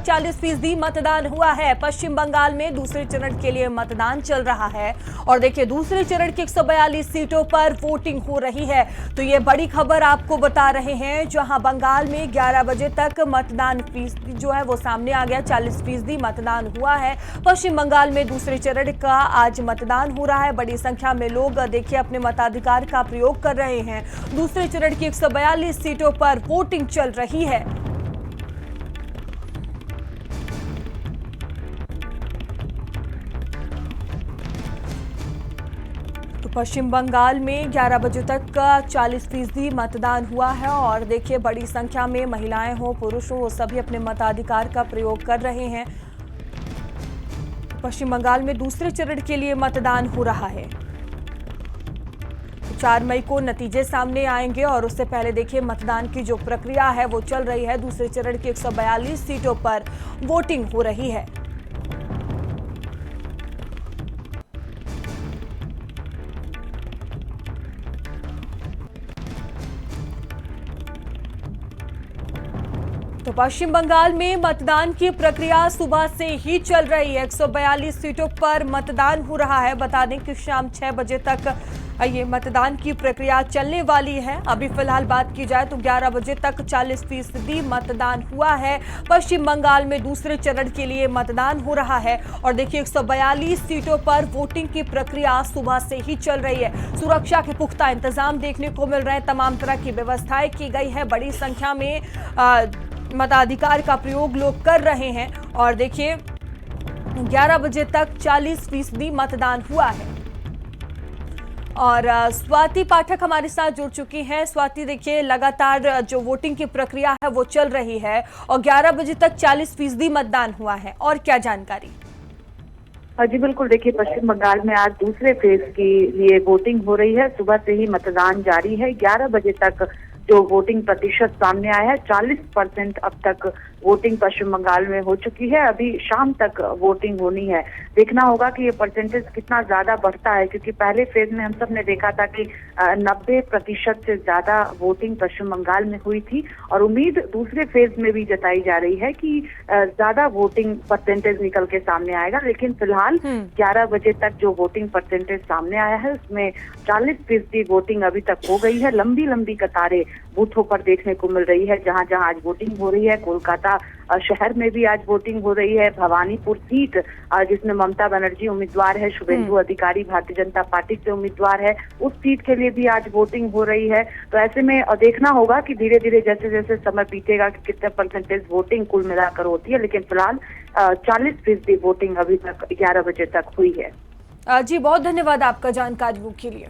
40% मतदान हुआ है। पश्चिम बंगाल में दूसरे चरण के लिए मतदान चल रहा है और देखिए दूसरे चरण की 142 सीटों पर वोटिंग हो रही है। तो ये बड़ी खबर आपको बता रहे हैं, जहां बंगाल में 11 बजे तक मतदान फीसदी जो है वो सामने आ गया, 40% मतदान हुआ है। पश्चिम बंगाल में दूसरे चरण का आज मतदान हो रहा है। बड़ी संख्या में लोग देखिए अपने मताधिकार का प्रयोग कर रहे हैं। दूसरे चरण की 142 सीटों पर वोटिंग चल रही है। तो पश्चिम बंगाल में 11 बजे तक का 40% मतदान हुआ है और देखिए बड़ी संख्या में महिलाएं हो पुरुष हो, वो सभी अपने मताधिकार का प्रयोग कर रहे हैं। पश्चिम बंगाल में दूसरे चरण के लिए मतदान हो रहा है। 4 मई को नतीजे सामने आएंगे और उससे पहले देखिए मतदान की जो प्रक्रिया है वो चल रही है। दूसरे चरण की 142 सीटों पर वोटिंग हो रही है। तो पश्चिम बंगाल में मतदान की प्रक्रिया सुबह से ही चल रही है। 142 सीटों पर मतदान हो रहा है। बता दें कि शाम 6 बजे तक ये मतदान की प्रक्रिया चलने वाली है। अभी फिलहाल बात की जाए तो 11 बजे तक 40% मतदान हुआ है। पश्चिम बंगाल में दूसरे चरण के लिए मतदान हो रहा है और देखिए 142 सीटों पर वोटिंग की प्रक्रिया सुबह से ही चल रही है। सुरक्षा के पुख्ता इंतजाम देखने को मिल रहे हैं। तमाम तरह की व्यवस्थाएं की गई है। बड़ी संख्या में मताधिकार का प्रयोग लोग कर रहे हैं और देखिए 11 बजे तक 40% मतदान हुआ है। और स्वाति पाठक हमारे साथ जुड़ चुकी हैं। स्वाति, देखिए लगातार जो वोटिंग की प्रक्रिया है वो चल रही है और 11 बजे तक 40% मतदान हुआ है, और क्या जानकारी? जी बिल्कुल, देखिए पश्चिम बंगाल में आज दूसरे फेज के लिए वोटिंग हो रही है। सुबह से ही मतदान जारी है। 11 बजे तक जो वोटिंग प्रतिशत सामने आया है, 40% अब तक वोटिंग पश्चिम बंगाल में हो चुकी है। अभी शाम तक वोटिंग होनी है। देखना होगा कि ये परसेंटेज कितना ज्यादा बढ़ता है, क्योंकि पहले फेज में हम सब ने देखा था कि 90% से ज्यादा वोटिंग पश्चिम बंगाल में हुई थी और उम्मीद दूसरे फेज में भी जताई जा रही है कि ज्यादा वोटिंग परसेंटेज निकल के सामने आएगा। लेकिन फिलहाल 11 बजे तक जो वोटिंग परसेंटेज सामने आया है उसमें 40% वोटिंग अभी तक हो गई है। लंबी लंबी कतारें बूथों पर देखने को मिल रही है, जहां जहां आज वोटिंग हो रही है। कोलकाता शहर में भी आज वोटिंग हो रही है। भवानीपुर सीट जिसमें ममता बनर्जी उम्मीदवार है, शुभेंदु अधिकारी भारतीय जनता पार्टी से उम्मीदवार है, उस सीट के लिए भी आज वोटिंग हो रही है। तो ऐसे में देखना होगा कि धीरे धीरे जैसे जैसे समय बीतेगा कि कितने परसेंटेज वोटिंग कुल मिलाकर होती है। लेकिन फिलहाल 40% वोटिंग अभी तक 11 बजे तक हुई है। जी बहुत धन्यवाद आपका जानकारी के लिए।